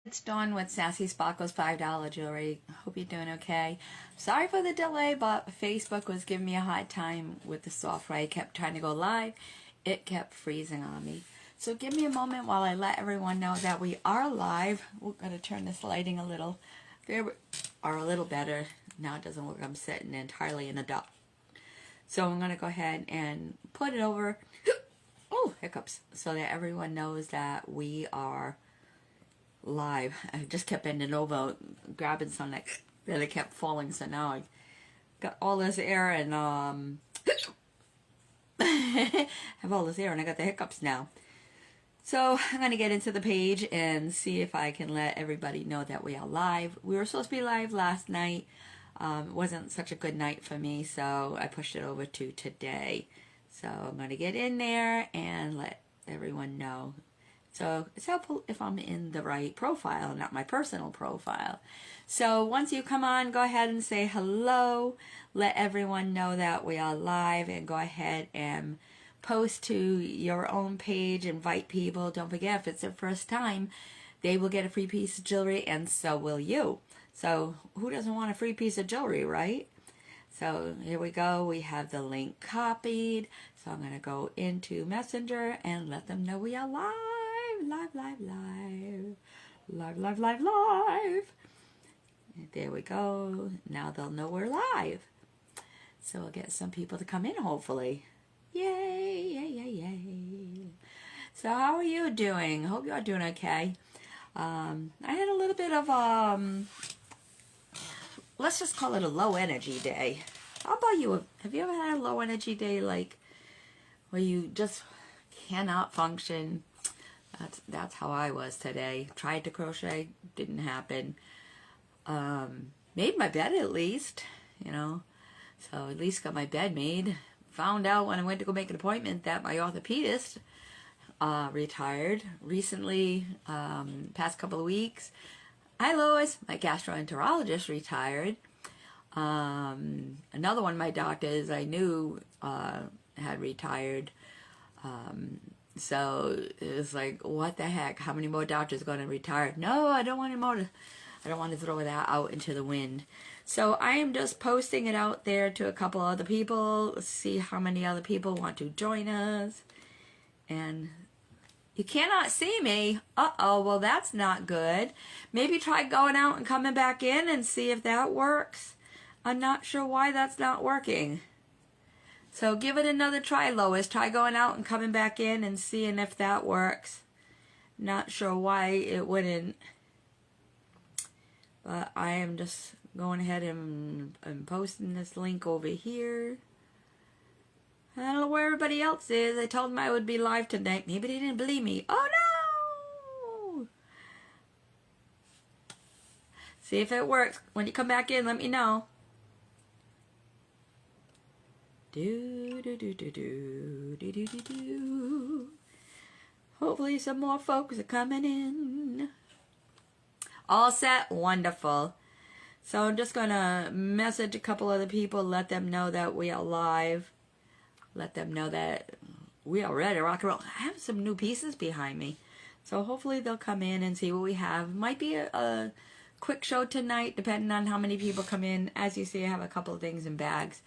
It's Dawn with Sassy Sparkles $5 jewelry. Hope you're doing okay. Sorry for the delay, but Facebook was giving me a hard time with the software. I kept trying to go live. It kept freezing on me. So give me a moment while I let everyone know that we are live. We're going to turn this lighting a little. There are a little better. Now it doesn't look I'm sitting entirely in the dark. So I'm going to go ahead and put it over. Oh, hiccups. So that everyone knows that we are live. I just kept bending over, grabbing something that it kept falling. So now I got all this air and have all this air and I got the hiccups now. So I'm going to get into the page and see if I can let everybody know that we are live. We were supposed to be live last night. It wasn't such a good night for me, so I pushed it over to today. So I'm going to get in there and let everyone know. So it's helpful if I'm in the right profile, not my personal profile. So once you come on, go ahead and say hello. Let everyone know that we are live and go ahead and post to your own page, invite people. Don't forget, if it's their first time, they will get a free piece of jewelry and so will you. So who doesn't want a free piece of jewelry, right? So here we go. We have the link copied. So I'm going to go into Messenger and let them know we are live. Live. There we go. Now they'll know we're live. So we'll get some people to come in, hopefully. Yay. So how are you doing? Hope you're doing okay. I had a little bit of, let's just call it a low energy day. How about you? Have you ever had a low energy day, like where you just cannot function? That's how I was today. Tried to crochet, didn't happen. Made my bed at least, you know. So at least got my bed made. Found out when I went to go make an appointment that my orthopedist retired recently, past couple of weeks. Hi Lois, my gastroenterologist retired. Another one of my doctors I knew had retired. So it was like, what the heck? How many more doctors are going to retire? No, I don't want any more. I don't want to throw that out into the wind. So I am just posting it out there to a couple other people. See how many other people want to join us. And you cannot see me. Uh-oh, well that's not good. Maybe try going out and coming back in and see if that works. I'm not sure why that's not working. So give it another try, Lois. Try going out and coming back in and seeing if that works. Not sure why it wouldn't. But I am just going ahead and posting this link over here. I don't know where everybody else is. I told them I would be live tonight. Maybe they didn't believe me. Oh no! See if it works. When you come back in, let me know. Hopefully some more folks are coming in. All set? Wonderful. So I'm just going to message a couple other people, let them know that we are live. Let them know that we are ready to rock and roll. I have some new pieces behind me. So hopefully they'll come in and see what we have. Might be a quick show tonight, depending on how many people come in. As you see, I have a couple of things in bags.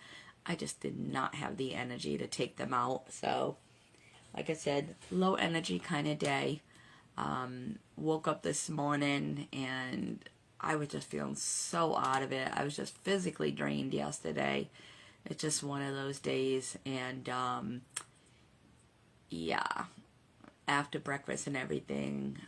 I just did not have the energy to take them out. So, like I said, low energy kind of day. Woke up this morning and I was just feeling so out of it. I was just physically drained yesterday. It's just one of those days. And, yeah, after breakfast and everything,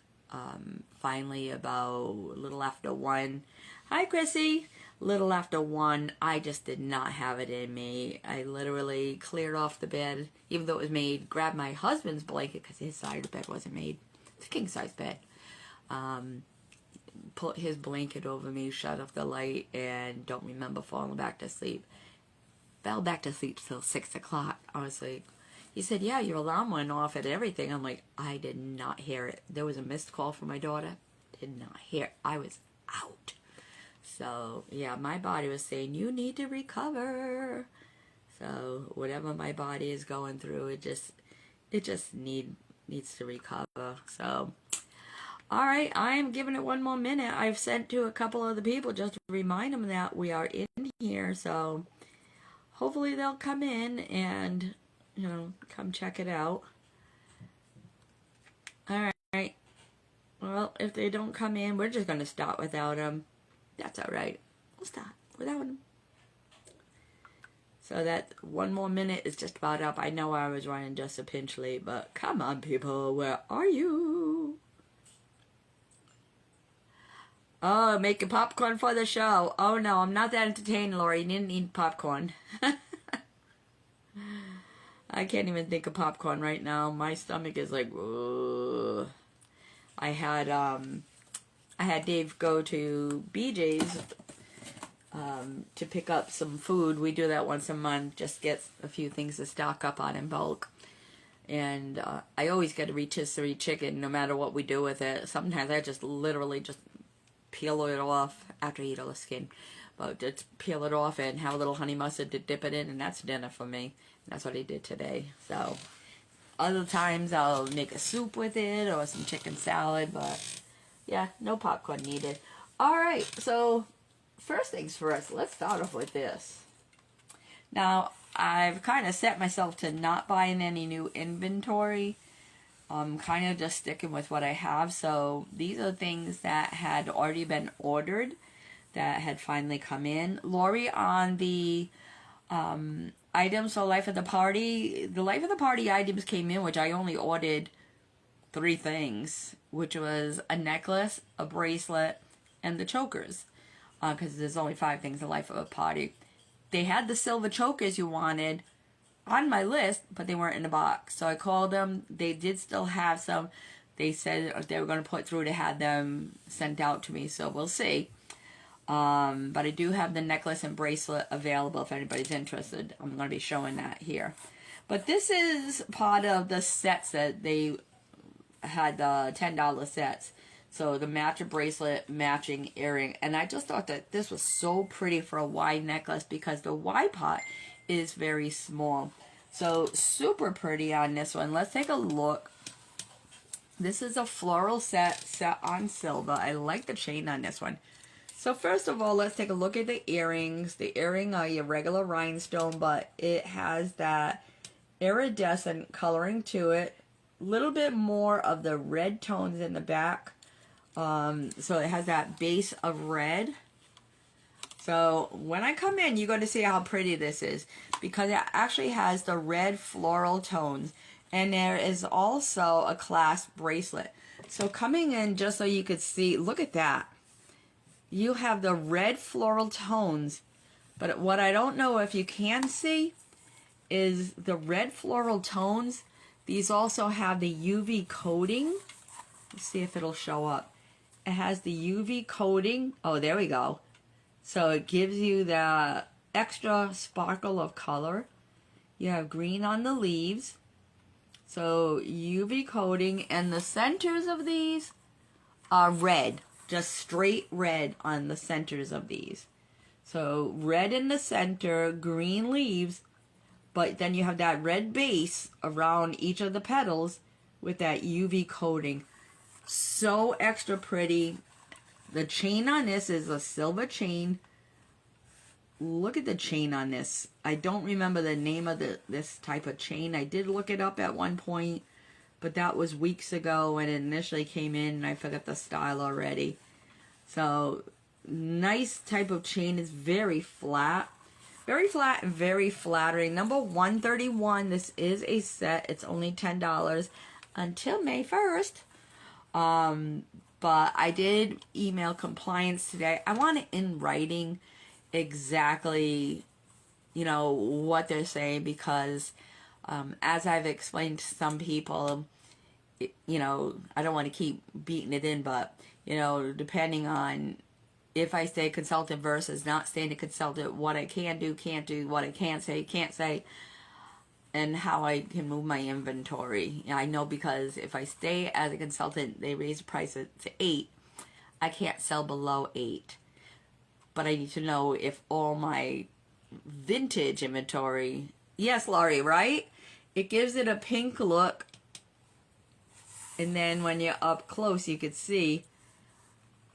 finally about a little after 1. Hi, Chrissy. Little after 1, I just did not have it in me. I literally cleared off the bed, even though it was made, grabbed my husband's blanket because his side of the bed wasn't made. It's a king-size bed. Put his blanket over me, shut off the light, and don't remember falling back to sleep. Fell back to sleep till 6 o'clock. I was like, he said, yeah, your alarm went off and everything. I'm like, I did not hear it. There was a missed call from my daughter. Did not hear it. I was out. So, yeah, my body was saying, you need to recover. So, whatever my body is going through, it just needs to recover. So, All right, I am giving it one more minute. I've sent to a couple of the people just to remind them that we are in here. So hopefully they'll come in and, you know, come check it out. All right. Well, if they don't come in, we're just going to start without them. That's all right. We'll start without them. So that one more minute is just about up. I know I was running just a pinch late, but come on, people. Where are you? Oh, making popcorn for the show. Oh, no, I'm not that entertained, Lori. You didn't eat popcorn. I can't even think of popcorn right now. My stomach is like, ugh. I had Dave go to BJ's to pick up some food. We do that once a month, just get a few things to stock up on in bulk. And I always get a rotisserie chicken, no matter what we do with it. Sometimes I just literally just peel it off after I eat all the skin. But just peel it off and have a little honey mustard to dip it in, and that's dinner for me. And that's what I did today. So other times I'll make a soup with it or some chicken salad, but yeah, no popcorn needed. All right, so first things first, let's start off with this. Now, I've kind of set myself to not buying any new inventory. I'm kind of just sticking with what I have. So these are things that had already been ordered that had finally come in. Lori, on the items, so the Life of the Party items came in, which I only ordered 3 things, which was a necklace, a bracelet, and the chokers. Because there's only 5 things in Life of a Party. They had the silver chokers you wanted on my list, but they weren't in the box. So I called them. They did still have some. They said they were going to put through to have them sent out to me, so we'll see. But I do have the necklace and bracelet available if anybody's interested. I'm going to be showing that here. But this is part of the sets that they had, the $10 sets. So the matching bracelet, matching earring. And I just thought that this was so pretty for a wide necklace because the wide part is very small. So super pretty on this one. Let's take a look. This is a floral set on Silva. I like the chain on this one. So first of all, let's take a look at the earrings. The earring are your regular rhinestone, but it has that iridescent coloring to it. A little bit more of the red tones in the back. So it has that base of red. So when I come in, you're going to see how pretty this is because it actually has the red floral tones. And there is also a clasp bracelet. So coming in, just so you could see, look at that. You have the red floral tones, but what I don't know if you can see is the red floral tones. These also have the UV coating. Let's see if it'll show up. It has the UV coating. Oh, there we go. So it gives you the extra sparkle of color. You have green on the leaves. So UV coating, and the centers of these are red. Just straight red on the centers of these. So red in the center, green leaves, but then you have that red base around each of the petals with that UV coating. So extra pretty. The chain on this is a silver chain. Look at the chain on this. I don't remember the name of this type of chain. I did look it up at one point, but that was weeks ago when it initially came in, and I forgot the style already. So, nice type of chain. Is very flat. Very flat and very flattering. Number 131. This is a set. It's only $10 until May 1st. But I did email compliance today. I want it in writing exactly, you know, what they're saying because as I've explained to some people, you know, I don't want to keep beating it in, but, you know, depending on if I say consultant versus not staying a consultant, what I can do, can't do, what I can't say, and how I can move my inventory. I know because if I stay as a consultant, they raise the price to 8. I can't sell below 8. But I need to know if all my vintage inventory, yes, Laurie, right? It gives it a pink look. And then when you're up close, you could see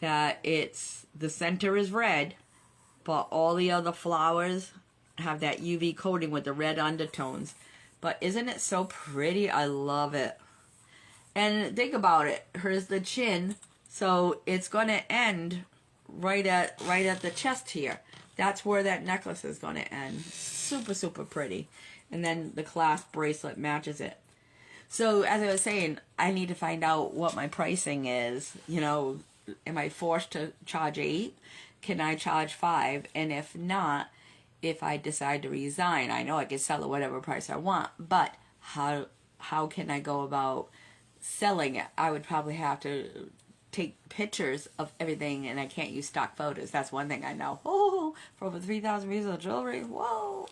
that the center is red, but all the other flowers have that UV coating with the red undertones. But isn't it so pretty? I love it. And think about it. Here's the chin, so it's gonna end right at the chest here. That's where that necklace is gonna end. Super, super pretty. And then the clasp bracelet matches it. So as I was saying, I need to find out what my pricing is. You know, am I forced to charge $8? Can I charge $5? And if not, if I decide to resign, I know I can sell at whatever price I want, but how can I go about selling it? I would probably have to take pictures of everything, and I can't use stock photos. That's one thing I know. Oh, for over 3,000 pieces of jewelry. Whoa.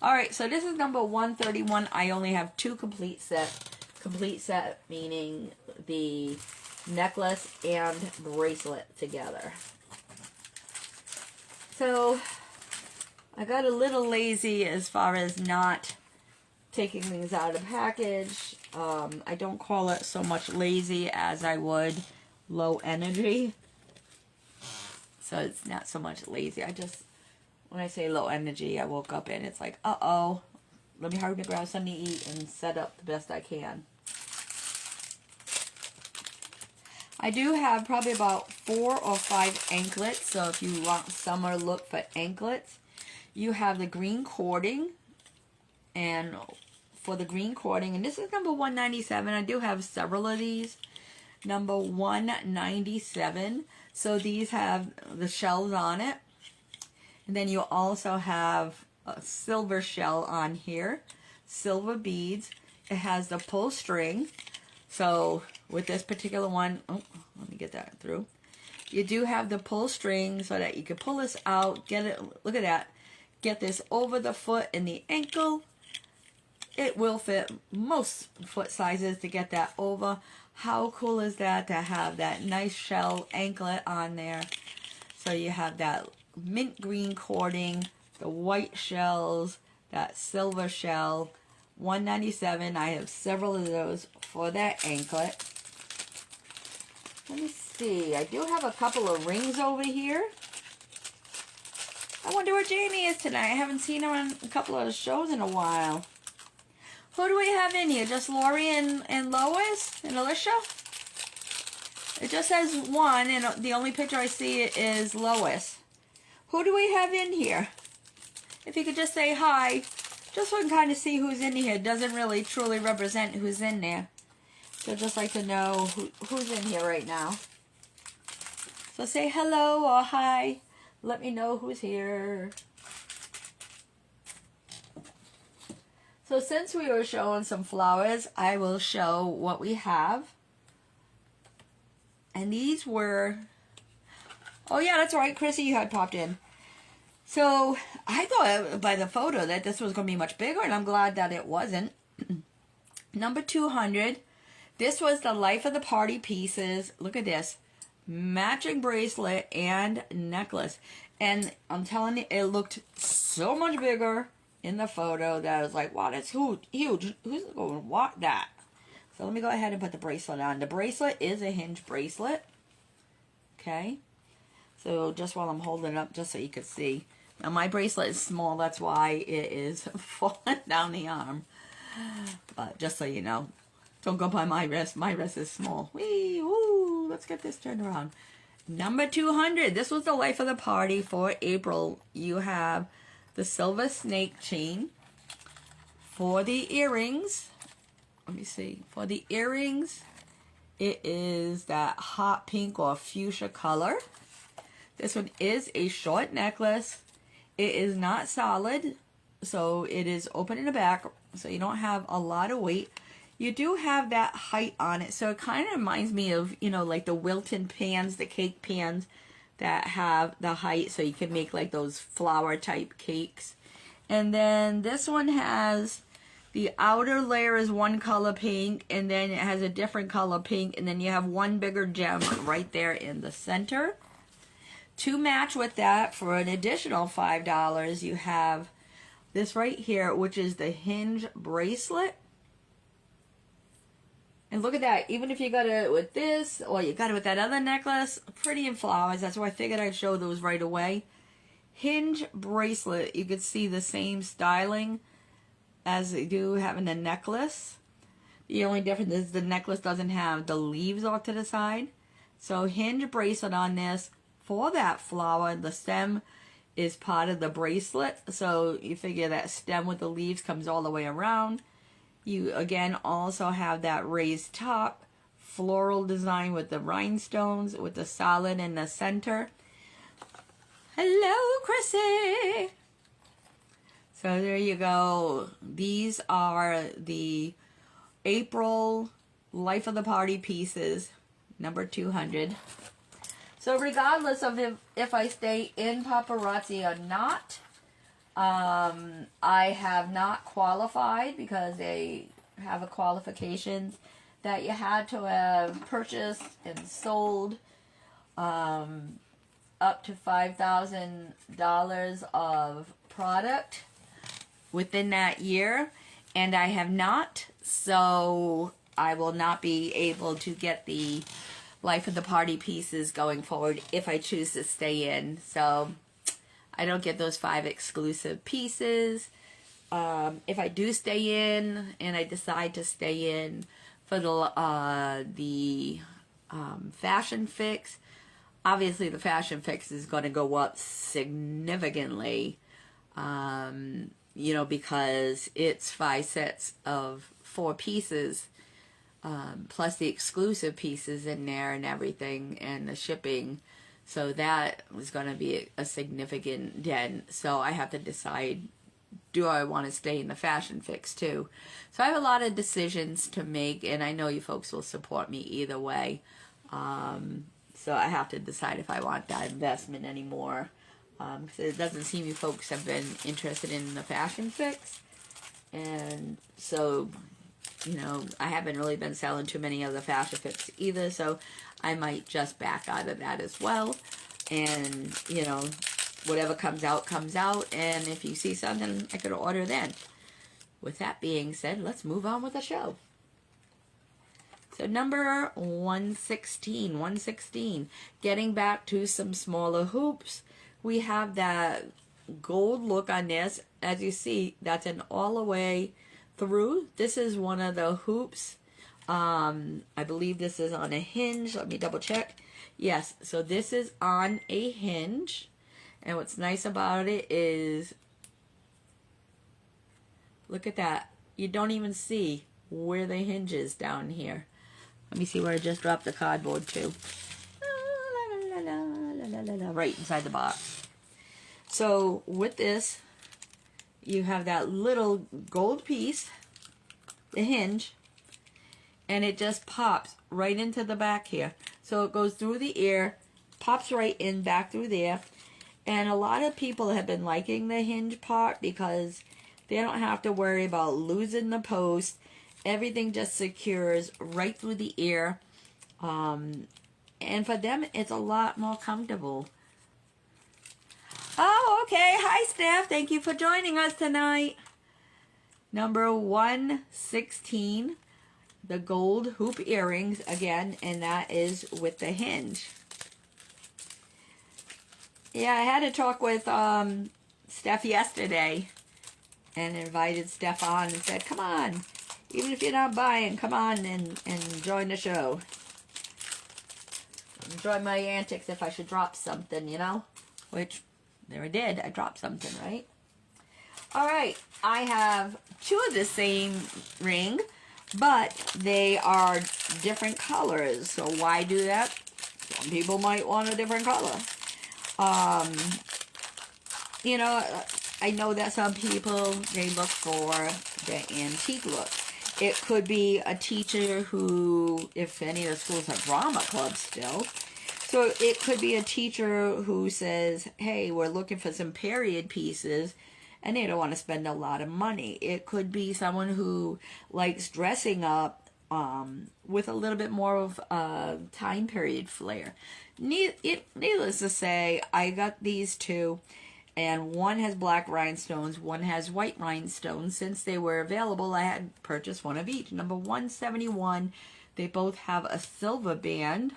All right, so this is number 131. I only have 2 complete sets. Complete set meaning the necklace and bracelet together. So I got a little lazy as far as not taking things out of the package. I don't call it so much lazy as I would low energy. So it's not so much lazy. When I say low energy, I woke up and it's like, uh-oh, let me hurry to grab something to eat and set up the best I can. I do have probably about 4 or 5 anklets. So if you want summer look for anklets, you have the green cording. And for the green cording, and this is number 197. I do have several of these. Number 197. So these have the shells on it. And then you also have a silver shell on here. Silver beads. It has the pull string. So with this particular one, oh, let me get that through. You do have the pull string so that you can pull this out, get it, look at that, get this over the foot and the ankle. It will fit most foot sizes to get that over. How cool is that to have that nice shell anklet on there? So you have that mint green cording, the white shells, that silver shell. 197. I have several of those for that anklet. Let me see. I do have a couple of rings over here. I wonder where Jamie is tonight. I haven't seen her on a couple of shows in a while. Who do we have in here? Just Lori and Lois and Alicia? It just says 1, and the only picture I see is Lois. Who do we have in here? If you could just say hi. Just so I can kind of see who's in here. It doesn't really truly represent who's in there. So I'd just like to know who's in here right now. So say hello or hi. Let me know who's here. So since we were showing some flowers, I will show what we have. And these were... Oh yeah, that's right, Chrissy, you had popped in. So I thought by the photo that this was going to be much bigger, and I'm glad that it wasn't. Number 200. This was the Life of the Party pieces. Look at this. Matching bracelet and necklace. And I'm telling you, it looked so much bigger in the photo that I was like, wow, that's huge. Who's going to want that? So let me go ahead and put the bracelet on. The bracelet is a hinge bracelet. Okay. So just while I'm holding it up, just so you could see. Now my bracelet is small, that's why it is falling down the arm. But just so you know, don't go by my wrist. My wrist is small. Whee, woo, let's get this turned around. Number 200. This was the Life of the Party for April. You have the silver snake chain. For the earrings, let me see. For the earrings, it is that hot pink or fuchsia color. This one is a short necklace. It is not solid, so it is open in the back, so you don't have a lot of weight. You do have that height on it, so it kind of reminds me of, you know, like the Wilton pans, the cake pans that have the height, so you can make like those flower type cakes. And then this one has, the outer layer is one color pink, and then it has a different color pink, and then you have one bigger gem right there in the center. To match with that, for an additional $5, you have this right here, which is the hinge bracelet. And look at that. Even if you got it with this, or you got it with that other necklace, pretty in flowers. That's why I figured I'd show those right away. Hinge bracelet. You could see the same styling as they do having the necklace. The only difference is the necklace doesn't have the leaves off to the side. So hinge bracelet on this for that flower. The stem is part of the bracelet. So you figure that stem with the leaves comes all the way around. You again also have that raised top, floral design with the rhinestones, with the solid in the center. Hello, Chrissy! So there you go. These are the April Life of the Party pieces, number 200. So regardless of if I stay in Paparazzi or not, I have not qualified because they have a qualifications that you had to have purchased and sold up to $5,000 of product within that year, and I have not, so I will not be able to get the Life of the Party pieces going forward if I choose to stay in. So I don't get those 5 exclusive pieces. If I do stay in, and I decide to stay in for the fashion fix, obviously the fashion fix is going to go up significantly, you know, because it's 5 sets of 4 pieces, plus the exclusive pieces in there and everything, and the shipping. So that was going to be a significant dent. So I have to decide, do I want to stay in the fashion fix too? So I have a lot of decisions to make, and I know you folks will support me either way. So I have to decide if I want that investment anymore. Because it doesn't seem you folks have been interested in the fashion fix. And so, you know, I haven't really been selling too many of the fashion fix either. So I might just back out of that as well. And, you know, whatever comes out, comes out. And if you see something, I could order then. With that being said, let's move on with the show. So number 116, getting back to some smaller hoops. We have that gold look on this. As you see, that's an all the way through. This is one of the hoops. I believe this is on a hinge. Let me double check. Yes, so this is on a hinge. And what's nice about it is, look at that. You don't even see where the hinge is down here. Let me see where I just dropped the cardboard too. Right inside the box. So with this, you have that little gold piece, the hinge, and it just pops right into the back here. So it goes through the ear, pops right in back through there. And a lot of people have been liking the hinge part because they don't have to worry about losing the post. Everything just secures right through the ear. And for them, it's a lot more comfortable. Oh, okay. Hi, Steph. Thank you for joining us tonight. Number 116, the gold hoop earrings again, and that is with the hinge. Yeah, I had a talk with Steph yesterday and invited Steph on and said, come on, even if you're not buying, come on and join the show. Enjoy my antics if I should drop something, you know? Which, there I did. I dropped something, right? Alright, I have 2 of the same ring, but they are different colors. So why do that? Some people might want a different color. You know, I know that some people, they look for the antique look. It could be a teacher who, if any of the schools have drama clubs still, so it could be a teacher who says, hey, we're looking for some period pieces, and they don't want to spend a lot of money. It could be someone who likes dressing up with a little bit more of time period flair. Needless to say, I got these 2, and one has black rhinestones, one has white rhinestones. Since they were available, I had purchased one of each. Number 171, They both have a silver band.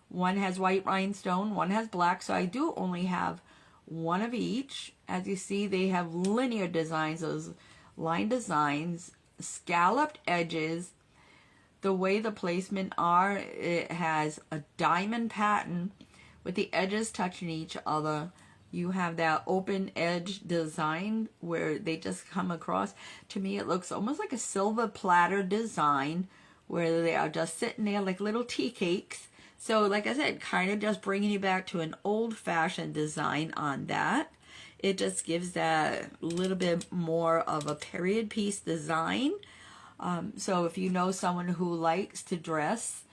One has white rhinestone, one has black, so I do only have one of each. As you see, they have linear designs, those line designs, scalloped edges. The way the placement are, it has a diamond pattern with the edges touching each other. You have that open edge design where they just come across. To me, it looks almost like a silver platter design where they are just sitting there like little tea cakes. So like I said, kind of just bringing you back to an old-fashioned design on that. It just gives that little bit more of a period piece design. So if you know someone who likes to dress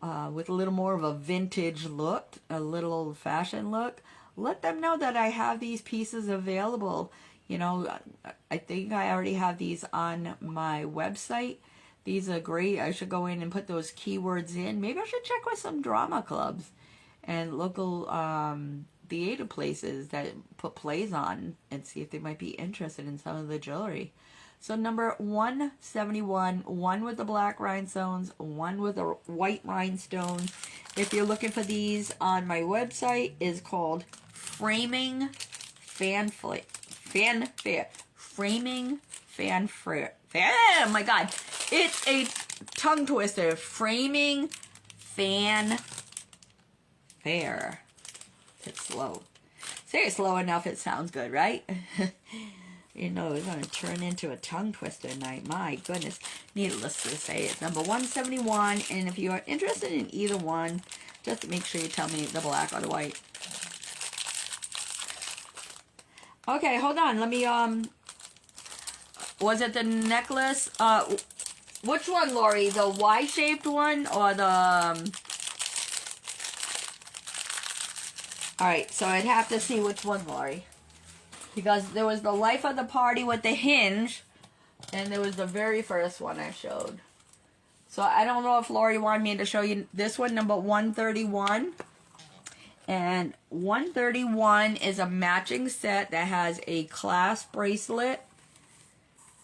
with a little more of a vintage look, a little old-fashioned look, let them know that I have these pieces available. You know, I think I already have these on my website. These are great. I should go in and put those keywords in. Maybe I should check with some drama clubs and local theater places that put plays on and see if they might be interested in some of the jewelry. So number 171, one with the black rhinestones, one with the white rhinestones. If you're looking for these on my website, is called Framing Fanfare. Framing Fanfare. Oh my God. It's a tongue twister. Framing Fanfare. It's slow. Say it slow enough, it sounds good, right? You know, it's going to turn into a tongue twister tonight. My goodness. Needless to say, it's number 171. And if you are interested in either one, just make sure you tell me the black or the white. Okay, hold on. Let me, was it the necklace? Which one, Lori? The Y-shaped one or the... Alright, so I'd have to see which one, Lori. Because there was the Life of the Party with the hinge, and there was the very first one I showed. So I don't know if Lori wanted me to show you this one, number 131. And 131 is a matching set that has a clasp bracelet.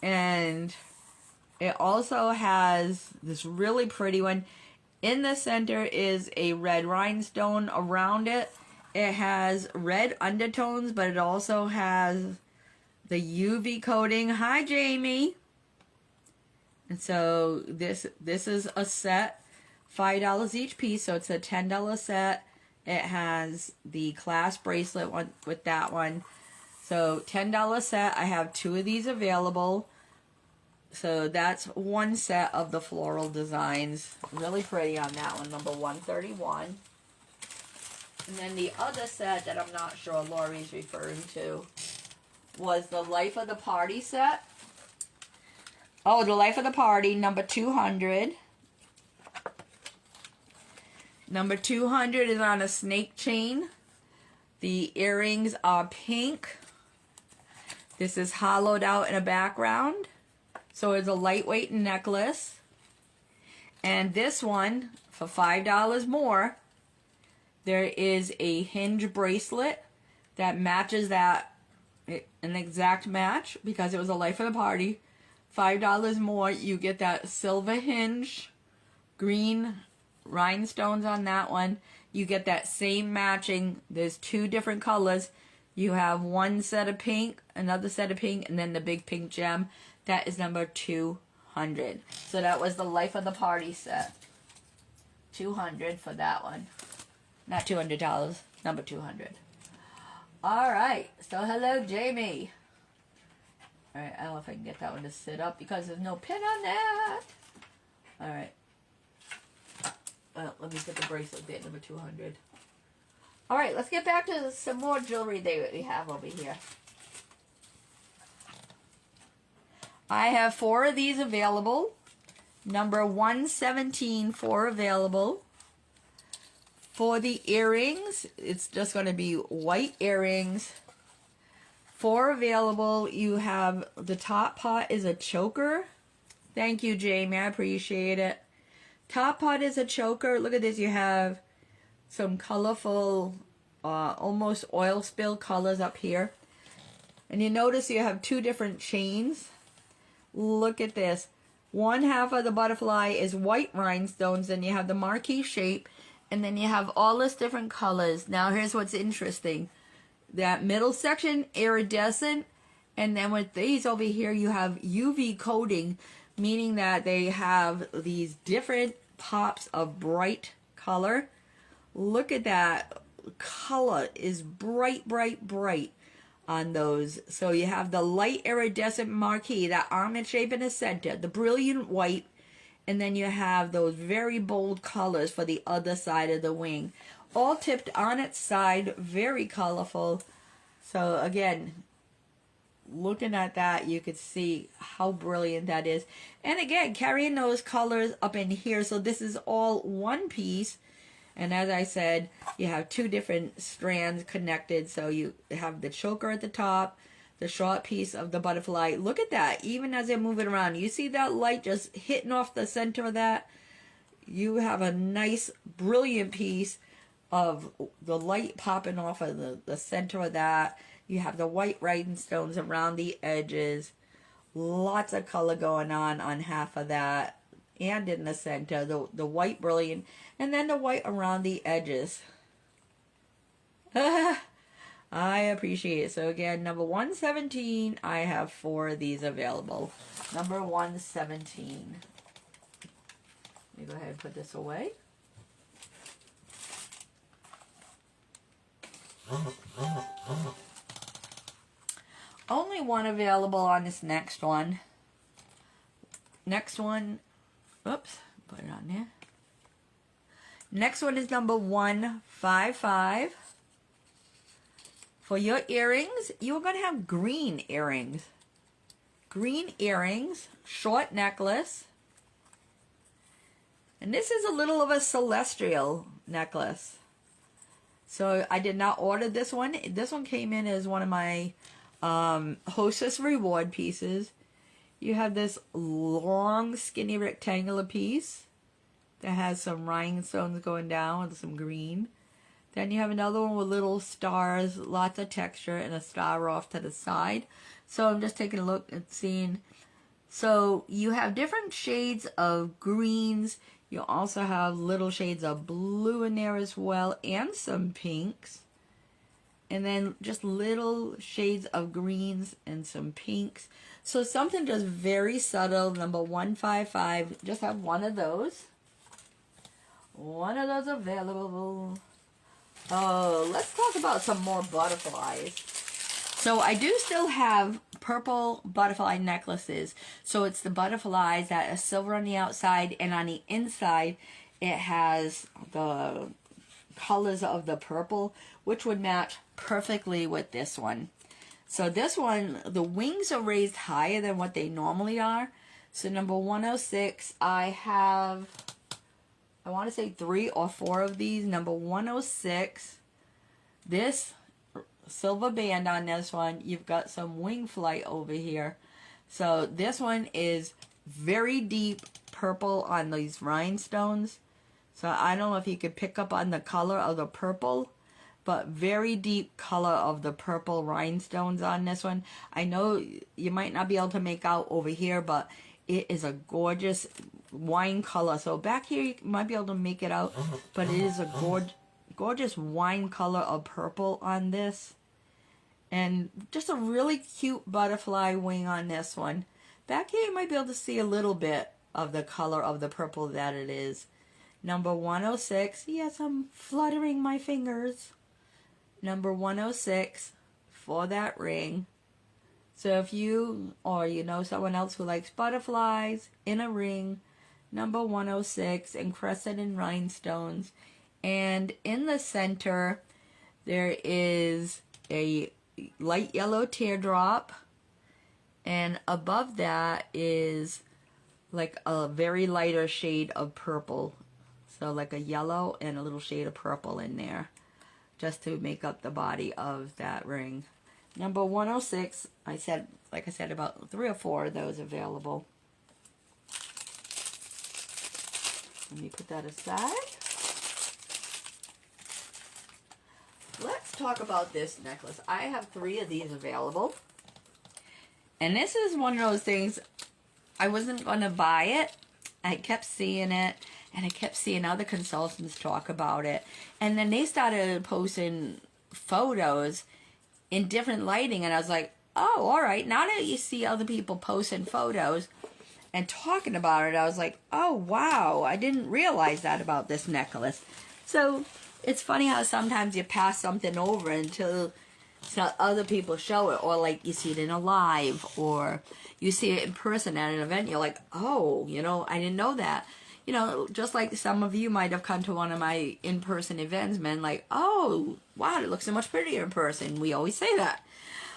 And it also has this really pretty one. In the center is a red rhinestone around it. It has red undertones, but it also has the UV coating. Hi, Jamie. And so this is a set, $5 each piece, so it's a $10 set. It has the clasp bracelet one with that one. So $10 set. I have 2 of these available. So that's one set of the floral designs. Really pretty on that one, number 131. And then the other set that I'm not sure Lori's referring to was the Life of the Party set. Oh, the Life of the Party, number 200. Number 200 is on a snake chain. The earrings are pink. This is hollowed out in a background. So it's a lightweight necklace. And this one, for $5 more, there is a hinge bracelet that matches that, an exact match, because it was a Life of the Party. $5 more, you get that silver hinge, green rhinestones on that one. You get that same matching. There's 2 different colors. You have one set of pink, another set of pink, and then the big pink gem. That is number 200. So that was the Life of the Party set. 200 for that one. Not $200, number 200. Alright, so hello, Jamie. Alright, I don't know if I can get that one to sit up because there's no pin on that. Alright. Well, let me put the bracelet there, number 200. Alright, let's get back to some more jewelry that we have over here. I have 4 of these available. Number 117, 4 available. For the earrings, it's just going to be white earrings. 4 available. You have the top part is a choker. Thank you, Jamie. I appreciate it. Top part is a choker. Look at this. You have some colorful, almost oil spill colors up here. And you notice you have 2 different chains. Look at this. One half of the butterfly is white rhinestones, and you have the marquee shape, and then you have all this different colors. Now here's what's interesting. That middle section, iridescent, and then with these over here, you have UV coating, meaning that they have these different pops of bright color. Look at that. Color is bright, bright, bright on those. So you have the light iridescent marquee, that almond shape in the center, the brilliant white, and then you have those very bold colors for the other side of the wing. All tipped on its side, very colorful. So again, looking at that, you could see how brilliant that is. And again, carrying those colors up in here. So this is all one piece. And as I said, you have two different strands connected. So you have the choker at the top, the short piece of the butterfly. Look at that. Even as they're moving around, you see that light just hitting off the center of that? You have a nice, brilliant piece of the light popping off of the center of that. You have the white rhinestones around the edges. Lots of color going on half of that. And in the center, the white brilliant, and then the white around the edges. I appreciate it. So again, number 117, I have 4 of these available. Number 117. Let me go ahead and put this away. Only one available on this next one. Next one. Oops, put it on there. Next one is number 155. For your earrings, you are going to have green earrings. Green earrings, short necklace. And this is a little of a celestial necklace. So I did not order this one. This one came in as one of my Hostess reward pieces. You have this long, skinny, rectangular piece that has some rhinestones going down with some green. Then you have another one with little stars, lots of texture, and a star off to the side. So I'm just taking a look and seeing. So you have different shades of greens. You also have little shades of blue in there as well, and some pinks. And then just little shades of greens and some pinks. So something just very subtle. Number 155. Just have one of those. One of those available. Oh, let's talk about some more butterflies. So I do still have purple butterfly necklaces. So it's the butterflies that are silver on the outside, and on the inside it has the colors of the purple, which would match perfectly with this one. So this one, the wings are raised higher than what they normally are. So number 106, I have, I want to say 3 or 4 of these. Number 106, this silver band on this one, you've got some wing flight over here. So this one is very deep purple on these rhinestones. So I don't know if you could pick up on the color of the purple, but very deep color of the purple rhinestones on this one. I know you might not be able to make out over here, but it is a gorgeous wine color. So back here you might be able to make it out, but it is a gorgeous wine color of purple on this. And just a really cute butterfly wing on this one. Back here you might be able to see a little bit of the color of the purple that it is. Number 106. Yes, I'm fluttering my fingers. Number 106 for that ring. So if you or you know someone else who likes butterflies in a ring, number 106, encrusted in rhinestones. And in the center, there is a light yellow teardrop. And above that is like a very lighter shade of purple. So like a yellow and a little shade of purple in there, just to make up the body of that ring. Number 106, like I said, about 3 or 4 of those available. Let me put that aside. Let's talk about this necklace. I have 3 of these available. And this is one of those things, I wasn't going to buy it. I kept seeing it, and I kept seeing other consultants talk about it. And then they started posting photos in different lighting, and I was like, oh, all right. Now that you see other people posting photos and talking about it, I was like, oh, wow. I didn't realize that about this necklace. So it's funny how sometimes you pass something over until other people show it, or like you see it in a live, or you see it in person at an event. You're like, oh, you know, I didn't know that. You know, just like some of you might have come to one of my in-person events, man, like, oh, wow, it looks so much prettier in person. We always say that.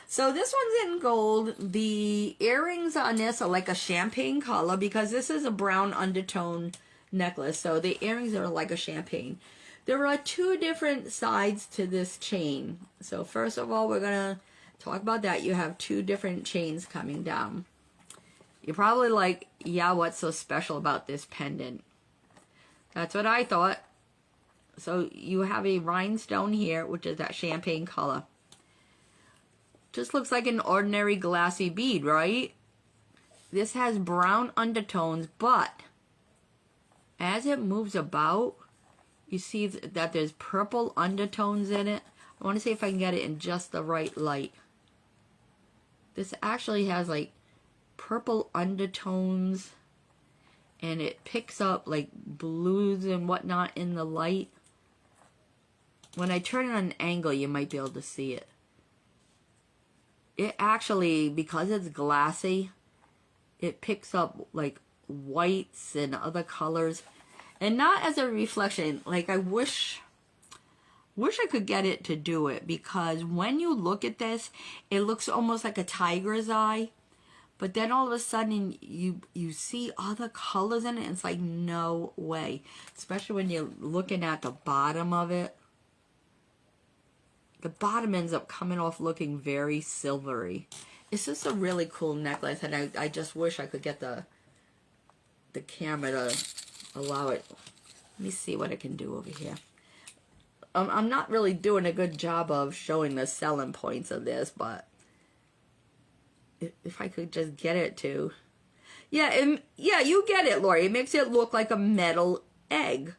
So this one's in gold. The earrings on this are like a champagne color because this is a brown undertone necklace. So the earrings are like a champagne. There are two different sides to this chain. So first of all, we're going to talk about that. You have two different chains coming down. You're probably like, yeah, what's so special about this pendant? That's what I thought. So you have a rhinestone here, which is that champagne color. Just looks like an ordinary glassy bead, right? This has brown undertones, but as it moves about, you see that there's purple undertones in it. I want to see if I can get it in just the right light. This actually has like purple undertones, and it picks up like blues and whatnot in the light. When I turn it on an angle, you might be able to see it. It actually, because it's glassy, it picks up like whites and other colors, and not as a reflection. Like I wish I could get it to do it, because when you look at this, it looks almost like a tiger's eye. But then all of a sudden, you see other colors in it, and it's like, no way. Especially when you're looking at the bottom of it. The bottom ends up coming off looking very silvery. It's just a really cool necklace, and I just wish I could get the camera to allow it. Let me see what I can do over here. I'm not really doing a good job of showing the selling points of this, but if I could just get it to. Yeah, yeah, you get it, Lori. It makes it look like a metal egg.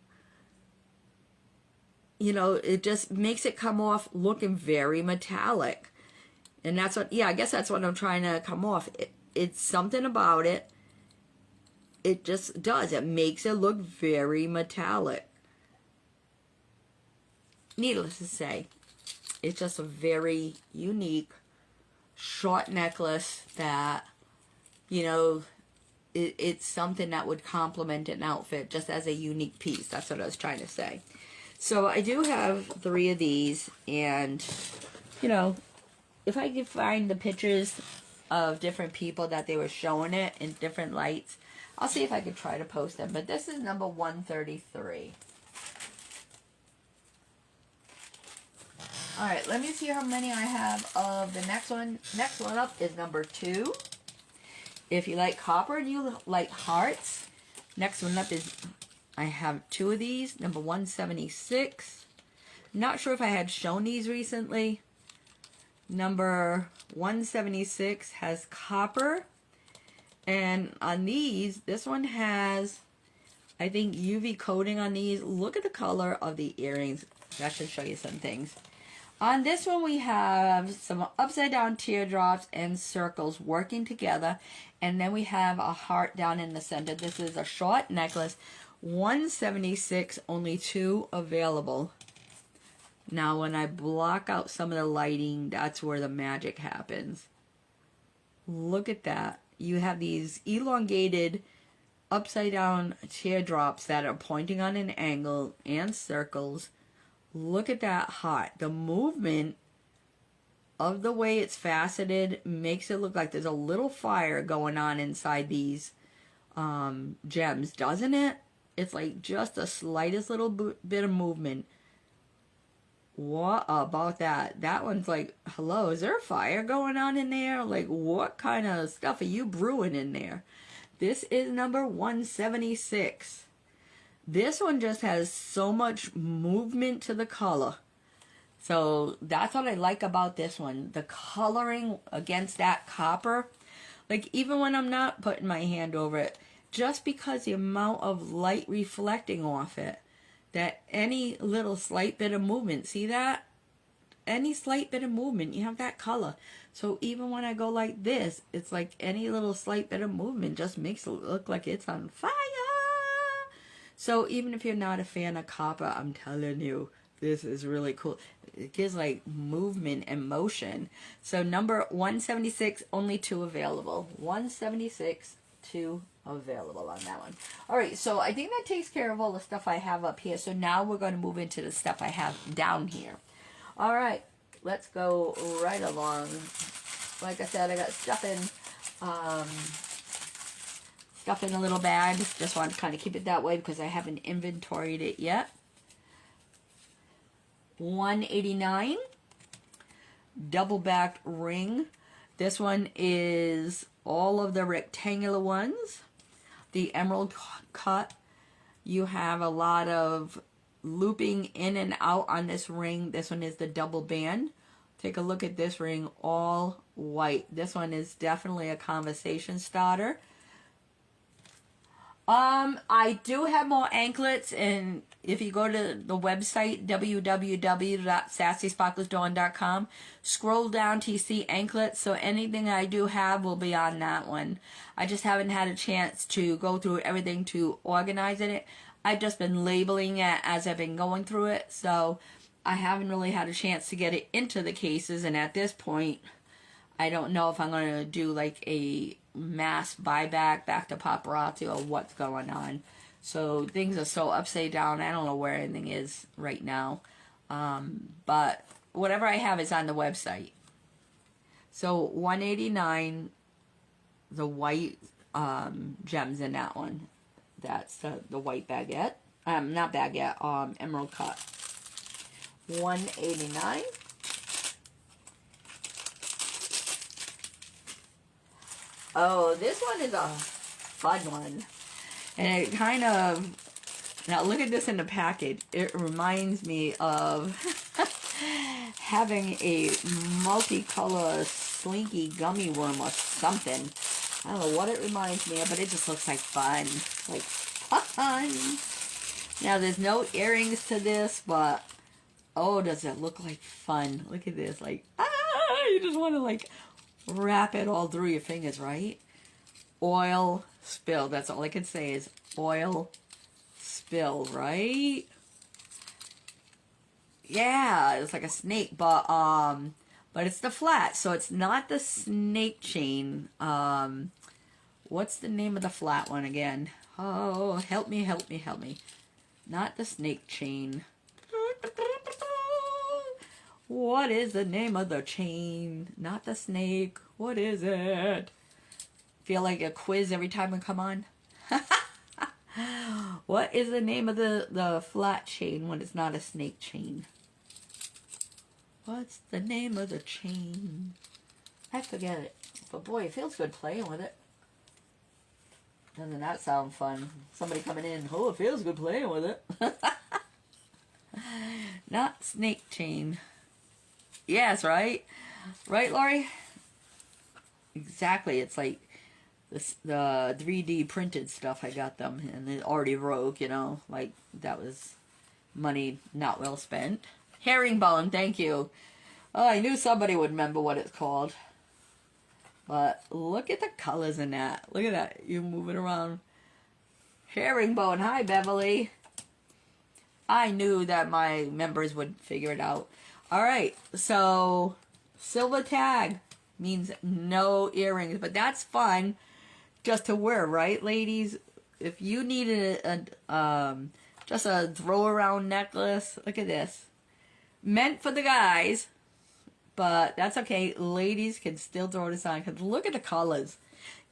You know, it just makes it come off looking very metallic. And that's what, yeah, I guess that's what I'm trying to come off. It's something about it. It just does. It makes it look very metallic. Needless to say, it's just a very unique short necklace that, you know, it's something that would complement an outfit just as a unique piece. That's what I was trying to say. So I do have 3 of these, and, you know, if I could find the pictures of different people that they were showing it in different lights, I'll see if I could try to post them. But this is number 133. Alright, let me see how many I have of the next one. Next one up is number 2. If you like copper and you like hearts, next one up is, I have 2 of these. Number 176. Not sure if I had shown these recently. Number 176 has copper. And on these, this one has, I think, UV coating on these. Look at the color of the earrings. That should show you some things. On this one, we have some upside down teardrops and circles working together. And then we have a heart down in the center. This is a short necklace. 176, only 2 available. Now, when I block out some of the lighting, that's where the magic happens. Look at that. You have these elongated upside down teardrops that are pointing on an angle and circles. Look at that heart. The movement of the way it's faceted makes it look like there's a little fire going on inside these gems, doesn't it? It's like just the slightest little bit of movement. What about that? That one's like, hello, is there a fire going on in there? Like, what kind of stuff are you brewing in there? This is number 176. This one just has so much movement to the color. So that's what I like about this one. The coloring against that copper. Like even when I'm not putting my hand over it, just because the amount of light reflecting off it, that any little slight bit of movement, see that? Any slight bit of movement, you have that color. So even when I go like this, it's like any little slight bit of movement just makes it look like it's on fire. So even if you're not a fan of copper, I'm telling you, this is really cool. It gives like movement and motion. So number 176, only 2 available. 176, 2 available on that one. All right, so I think that takes care of all the stuff I have up here. So now we're going to move into the stuff I have down here. All right, let's go right along. Like I said, I got stuff in a little bag. Just want to kind of keep it that way because I haven't inventoried it yet. $189, double backed ring. This one is all of the rectangular ones. The emerald cut. You have a lot of looping in and out on this ring. This one is the double band. Take a look at this ring, all white. This one is definitely a conversation starter. I do have more anklets, and if you go to the website www.sassysparklesdawn.com, scroll down till you see anklets. So anything I do have will be on that one. I just haven't had a chance to go through everything to organize it. I've just been labeling it as I've been going through it, so I haven't really had a chance to get it into the cases. And at this point, I don't know if I'm going to do like a mass buyback back to Paparazzi or what's going on. So things are so upside down. I don't know where anything is right now. But whatever I have is on the website. So $189, the white gems in that one. That's the white baguette. Not baguette, emerald cut. $189. Oh, this one is a fun one. And it kind of, now look at this in the package. It reminds me of having a multicolor slinky gummy worm or something. I don't know what it reminds me of, but it just looks like fun. Like fun. Now there's no earrings to this, but oh, does it look like fun. Look at this. Like, you just want to like wrap it all through your fingers, right? Oil spill. That's all I can say is oil spill, right? Yeah, it's like a snake, but it's the flat, so it's not the snake chain. What's the name of the flat one again? Oh, help me, help me, help me. Not the snake chain. What is the name of the chain? Not the snake. What is it? Feel like a quiz every time I come on? What is the name of the flat chain when it's not a snake chain? What's the name of the chain? I forget it. But boy, it feels good playing with it. Doesn't that sound fun? Somebody coming in, oh, it feels good playing with it. Not snake chain. Yes, right? Right, Lori? Exactly. It's like this, the 3D printed stuff. I got them, and it already broke, you know. Like, that was money not well spent. Herringbone, thank you. Oh, I knew somebody would remember what it's called. But look at the colors in that. Look at that. You move it around. Herringbone. Hi, Beverly. I knew that my members would figure it out. All right, so silver tag means no earrings, but that's fun just to wear, right, ladies? If you needed just a throw around necklace, look at this. Meant for the guys, but that's okay. Ladies can still throw this on because look at the colors.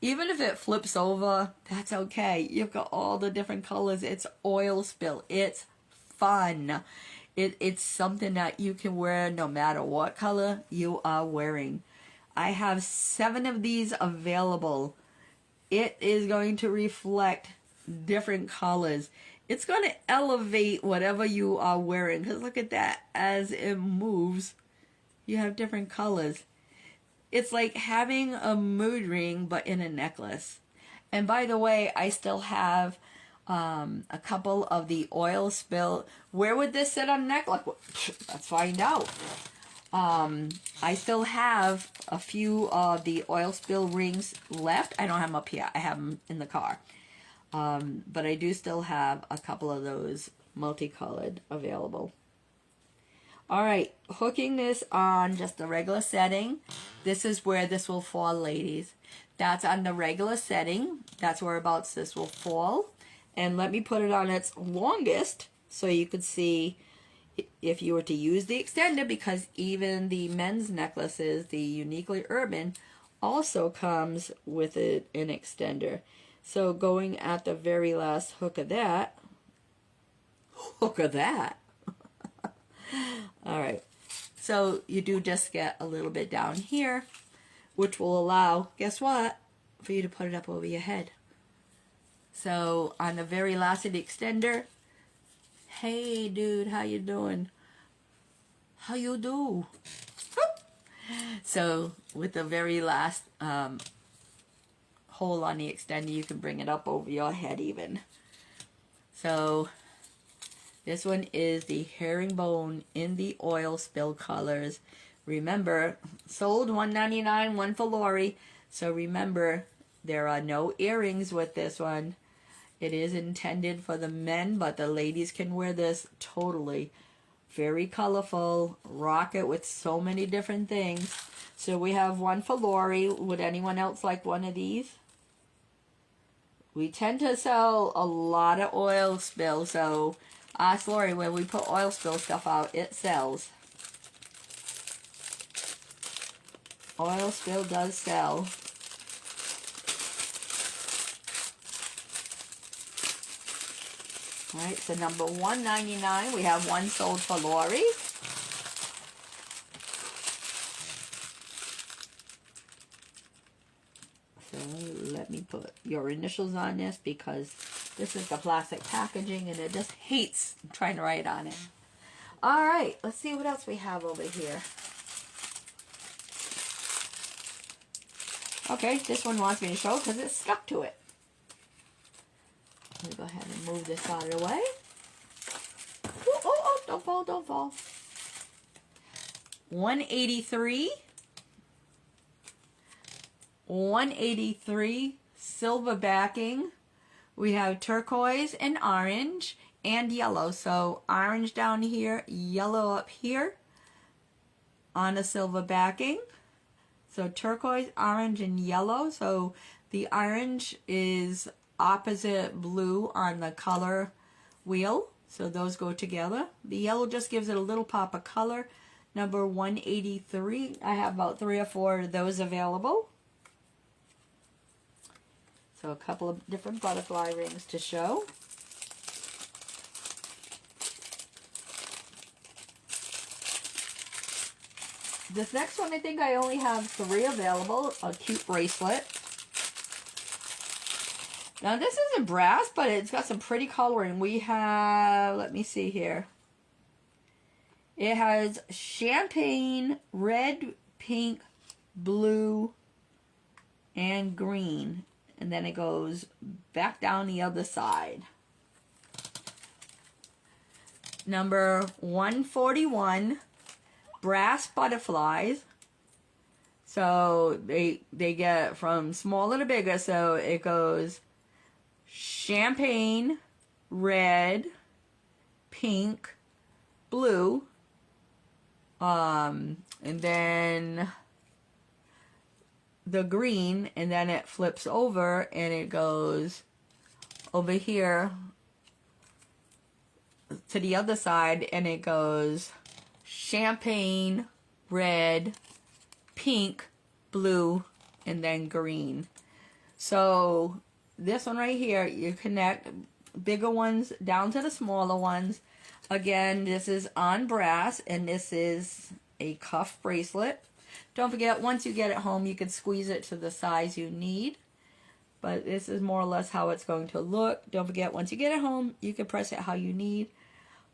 Even if it flips over, that's okay. You've got all the different colors. It's oil spill. It's fun. It's something that you can wear no matter what color you are wearing. I have 7 of these available. It is going to reflect different colors. It's going to elevate whatever you are wearing. Because look at that. As it moves, you have different colors. It's like having a mood ring, but in a necklace. And by the way, I still have a couple of the oil spill. Where would this sit on a necklace? Let's find out. I still have a few of the oil spill rings left. I don't have them up here. I have them in the car. But I do still have a couple of those multicolored available. All right, hooking this on just the regular setting. This is where this will fall, ladies. That's on the regular setting. That's whereabouts this will fall. And let me put it on its longest so you could see if you were to use the extender, because even the men's necklaces, the Uniquely Urban, also comes with an extender. So going at the very last hook of that, all right, so you do just get a little bit down here, which will allow, guess what, for you to put it up over your head. So on the very last of the extender, hey dude, how you doing? How you do? So with the very last hole on the extender, you can bring it up over your head even. So this one is the herringbone in the oil spill colors. Remember, sold $1.99, one for Lori. So remember, there are no earrings with this one. It is intended for the men, but the ladies can wear this totally. Very colorful. Rock it with so many different things. So we have one for Lori. Would anyone else like one of these? We tend to sell a lot of oil spill, so ask Lori, when we put oil spill stuff out, it sells. Oil spill does sell. All right, so number $1.99, we have one sold for Lori. So let me put your initials on this, because this is the plastic packaging and it just hates trying to write on it. All right, let's see what else we have over here. Okay, this one wants me to show because it's stuck to it. Let me go ahead and move this out of the way. Oh, don't fall, don't fall. 183. 183 silver backing. We have turquoise and orange and yellow. So orange down here, yellow up here on a silver backing. So turquoise, orange, and yellow. So the orange is opposite blue on the color wheel. So those go together. The yellow just gives it a little pop of color. Number 183. I have about 3 or 4 of those available. So a couple of different butterfly rings to show. This next one, I think I only have 3 available. A cute bracelet. Now this isn't brass, but it's got some pretty coloring. We have, let me see here. It has champagne, red, pink, blue, and green. And then it goes back down the other side. Number 141, brass butterflies. So they get from smaller to bigger. So it goes champagne, red, pink, blue, and then the green, and then it flips over and it goes over here to the other side, and it goes champagne, red, pink, blue, and then green. So this one right here, you connect bigger ones down to the smaller ones. Again, this is on brass, and this is a cuff bracelet. Don't forget, once you get it home, you can squeeze it to the size you need. But this is more or less how it's going to look. Don't forget, once you get it home, you can press it how you need.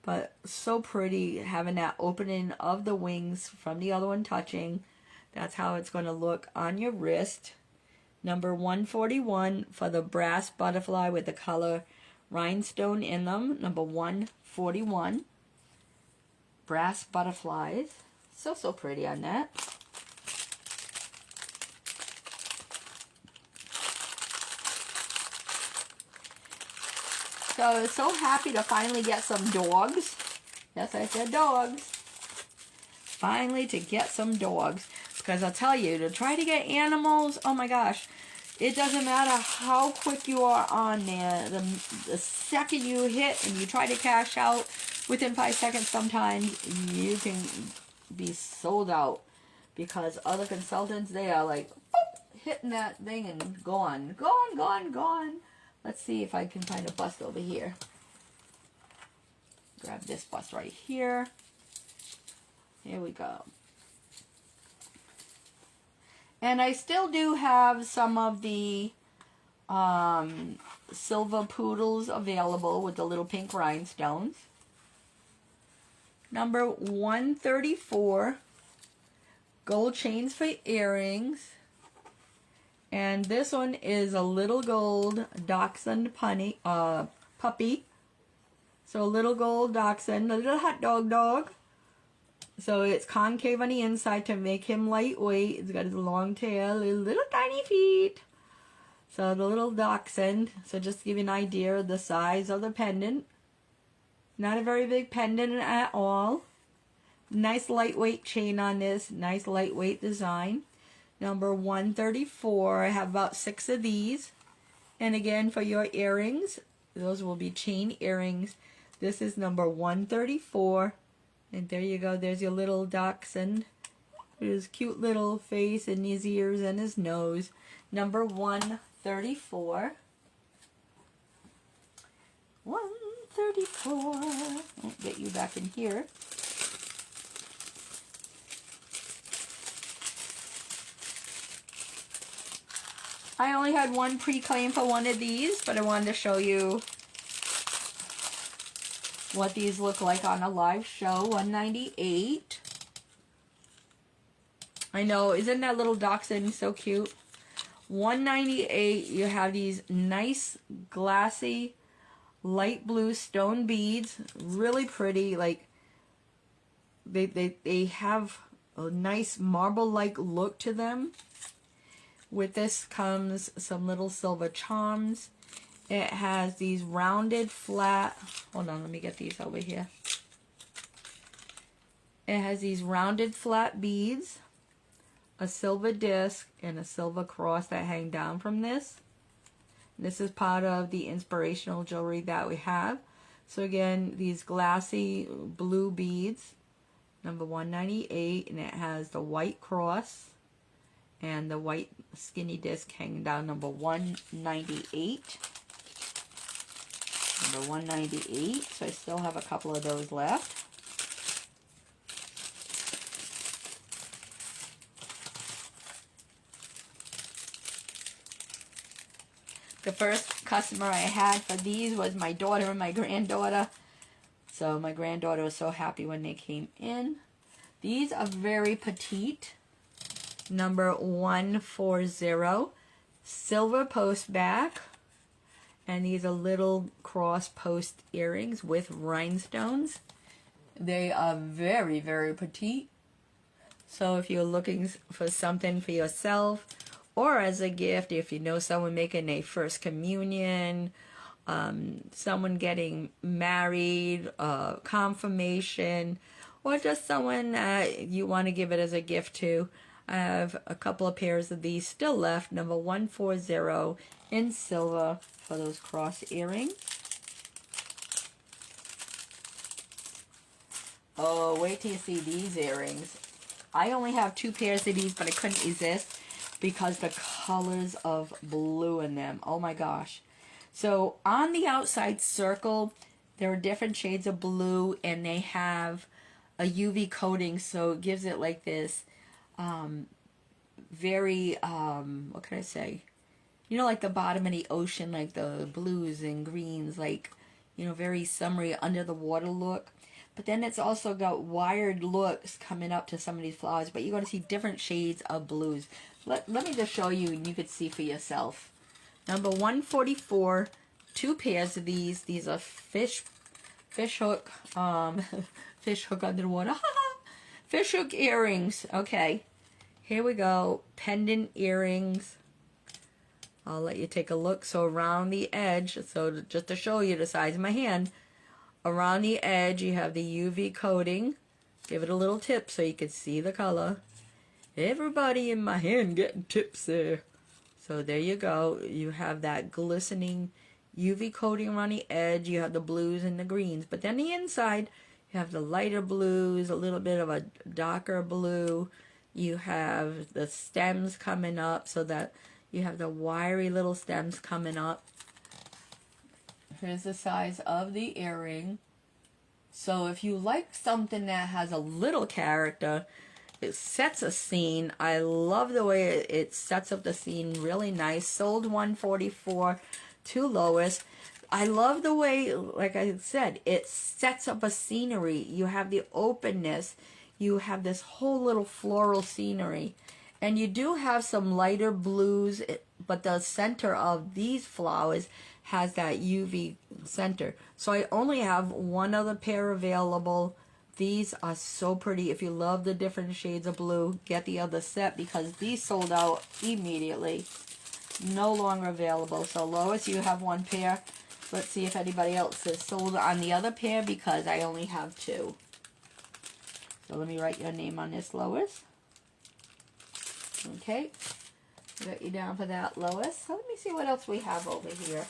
But so pretty, having that opening of the wings from the other one touching. That's how it's going to look on your wrist. Number 141 for the brass butterfly with the color rhinestone in them. Number 141. Brass butterflies. So, so pretty on that. So happy to finally get some dogs. Yes, I said dogs. Finally to get some dogs. Because I'll tell you, to try to get animals, oh my gosh, it doesn't matter how quick you are on there. The second you hit and you try to cash out, within 5 seconds sometimes you can be sold out. Because other consultants, they are like, boop, hitting that thing and gone. Gone, gone, gone. Let's see if I can find a bust over here. Grab this bust right here. Here we go. And I still do have some of the Silva poodles available with the little pink rhinestones. Number 134, gold chains for earrings. And this one is a little gold dachshund puppy. So a little gold dachshund, a little hot dog. So it's concave on the inside to make him lightweight. It's got his long tail, little tiny feet. So the little dachshund. So just to give you an idea of the size of the pendant. Not a very big pendant at all. Nice lightweight chain on this. Nice lightweight design. Number 134. I have about 6 of these. And again, for your earrings, those will be chain earrings. This is number 134. And there you go. There's your little dachshund. His cute little face and his ears and his nose. Number 134. 134. I'll get you back in here. I only had one pre-claim for one of these, but I wanted to show you what these look like on a live show. 198. I know, isn't that little dachshund so cute? 198. You have these nice glassy light blue stone beads, really pretty. Like they have a nice marble-like look to them. With this comes some little silver charms. It has these rounded flat, hold on, let me get these over here. It has these rounded flat beads, a silver disc, and a silver cross that hang down from this. This is part of the inspirational jewelry that we have. So again, these glassy blue beads, number 198, and it has the white cross and the white skinny disc hanging down, number 198. Number 198, so I still have a couple of those left. The first customer I had for these was my daughter and my granddaughter. So my granddaughter was so happy when they came in. These are very petite. Number 140, silver post back. And these are little cross post earrings with rhinestones. They are very, very petite. So if you're looking for something for yourself or as a gift, if you know someone making a first communion, someone getting married, confirmation, or just someone you want to give it as a gift to, I have a couple of pairs of these still left. Number 140 in silver for those cross earrings. Oh, wait till you see these earrings. I only have 2 pairs of these, but I couldn't resist because the colors of blue in them. Oh my gosh. So on the outside circle, there are different shades of blue, and they have a UV coating, so it gives it like this very, what can I say? You know, like the bottom of the ocean, like the blues and greens, like, you know, very summery under the water look. But then it's also got wired looks coming up to some of these flowers. But you're going to see different shades of blues. Let me just show you and you could see for yourself. Number 144, 2 pairs of these. These are fish hook, fish hook under the water. Fish hook earrings. Okay, here we go. Pendant earrings. I'll let you take a look. So around the edge, so just to show you the size of my hand, around the edge you have the UV coating. Give it a little tip so you can see the color. Everybody in my hand getting tips there. So there you go. You have that glistening UV coating around the edge. You have the blues and the greens. But then the inside, you have the lighter blues, a little bit of a darker blue. You have the stems coming up so that you have the wiry little stems coming up. Here's the size of the earring. So if you like something that has a little character, it sets a scene. I love the way it sets up the scene really nice. Sold 144 to Lois. I love the way, like I said, it sets up a scenery. You have the openness. You have this whole little floral scenery. And you do have some lighter blues, but the center of these flowers has that UV center. So I only have one other pair available. These are so pretty. If you love the different shades of blue, get the other set because these sold out immediately. No longer available. So Lois, you have one pair. Let's see if anybody else is sold on the other pair because I only have 2. So let me write your name on this, Lois. Okay, got you down for that, Lois. So let me see what else we have over here.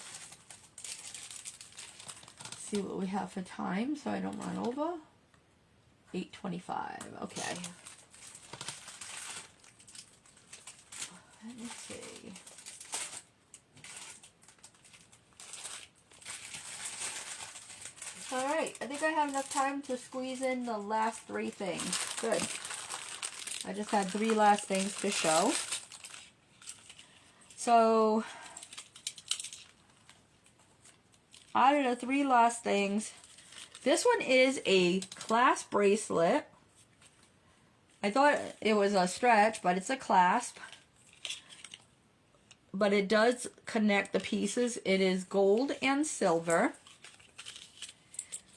See what we have for time so I don't run over. 8:25. Okay. Let me see. All right, I think I have enough time to squeeze in the last 3 things. Good. I just had 3 last things to show. So, out of the 3 last things, this one is a clasp bracelet. I thought it was a stretch, but it's a clasp. But it does connect the pieces. It is gold and silver.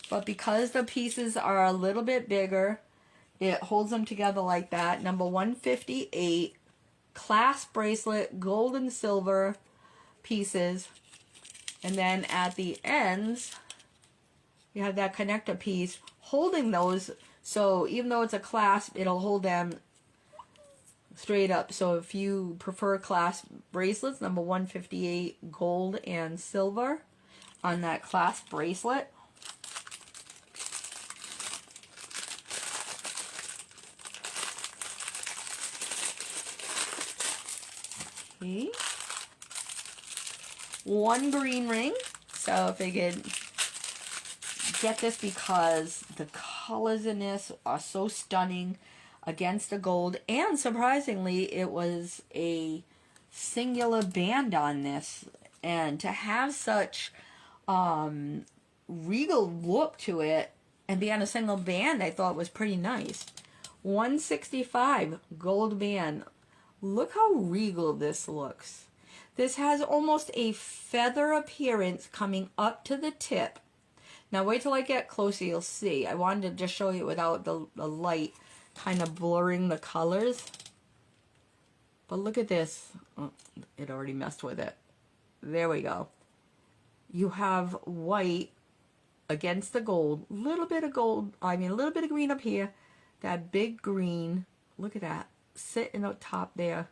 But because the pieces are a little bit bigger, it holds them together like that. Number 158, clasp bracelet, gold and silver pieces. And then at the ends, you have that connector piece holding those. So even though it's a clasp, it'll hold them straight up. So if you prefer clasp bracelets, number 158, gold and silver on that clasp bracelet. Okay. 1 green ring. So I figured get this because the colors in this are so stunning against the gold. And surprisingly, it was a singular band on this. And to have such regal look to it and be on a single band, I thought was pretty nice. 165 gold band. Look how regal this looks. This has almost a feather appearance coming up to the tip. Now wait till I get closer, you'll see. I wanted to just show you without the light kind of blurring the colors. But look at this. Oh, it already messed with it. There we go. You have white against the gold. Little bit of gold, I mean a little bit of green up here. That big green. Look at that. Sitting up top there.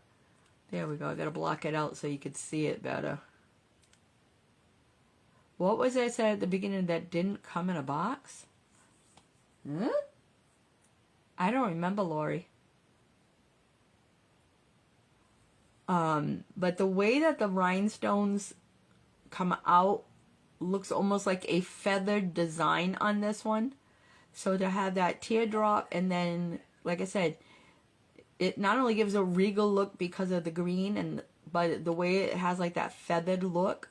There we go. I gotta block it out so you could see it better. What was I said at the beginning that didn't come in a box? Huh? I don't remember, Lori. But the way that the rhinestones come out looks almost like a feathered design on this one. So to have that teardrop and then, like I said, it not only gives a regal look because of the green, but the way it has like that feathered look.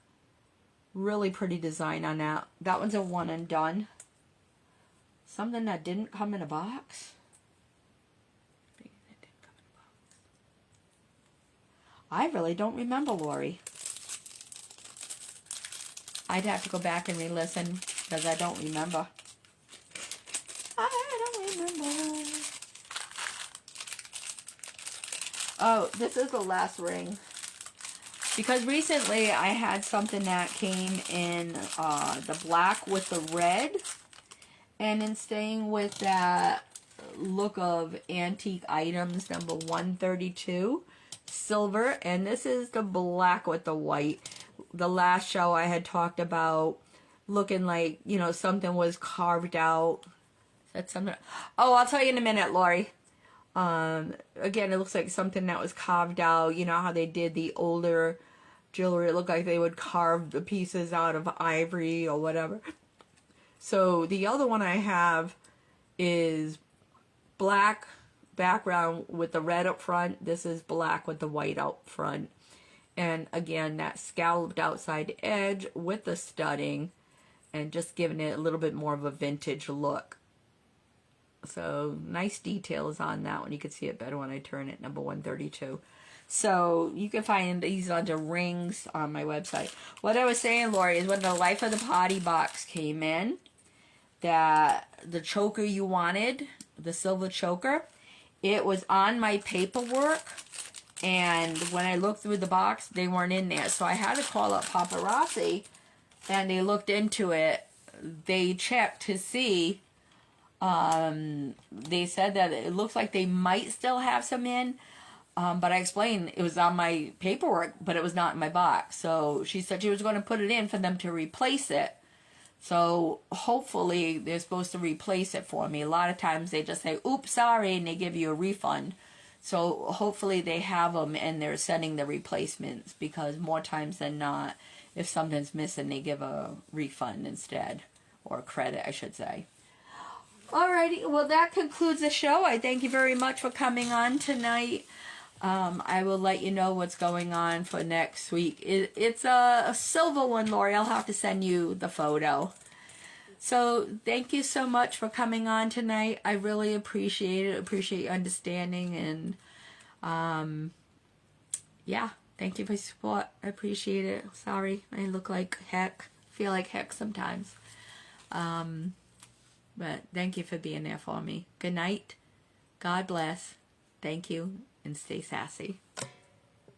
Really pretty design on that. That one's a one and done. Something that didn't come in a box? I really don't remember, Lori. I'd have to go back and re-listen because I don't remember. I don't remember. Oh, this is the last ring. Because recently I had something that came in the black with the red. And in staying with that look of antique items, number 132, silver. And this is the black with the white. The last show I had talked about looking like, you know, something was carved out. That's something. Oh, I'll tell you in a minute, Lori. Again, it looks like something that was carved out. You know how they did the older jewelry. It looked like they would carve the pieces out of ivory or whatever. So the other one I have is black background with the red up front. This is black with the white out front. And again, that scalloped outside edge with the studding and just giving it a little bit more of a vintage look. So nice details on that one. You can see it better when I turn it, number 132. So you can find these under rings on my website. What I was saying, Lori, is when the Life of the Party box came in, that the choker you wanted, the silver choker, it was on my paperwork. And when I looked through the box, they weren't in there. So I had to call up Paparazzi, and they looked into it. They checked to see. They said that it looks like they might still have some in. But I explained it was on my paperwork, but it was not in my box. So she said she was going to put it in for them to replace it. So hopefully they're supposed to replace it for me. A lot of times they just say, oops, sorry, and they give you a refund. So hopefully they have them and they're sending the replacements, because more times than not, if something's missing, they give a refund instead, or a credit, I should say. Alrighty, well, that concludes the show. I thank you very much for coming on tonight. I will let you know what's going on for next week. It's a silver one, Lori. I'll have to send you the photo. So thank you so much for coming on tonight. I really appreciate it. Appreciate your understanding. And yeah, thank you for your support. I appreciate it. Sorry, I look like heck. Feel like heck sometimes. But thank you for being there for me. Good night. God bless. Thank you. And stay sassy.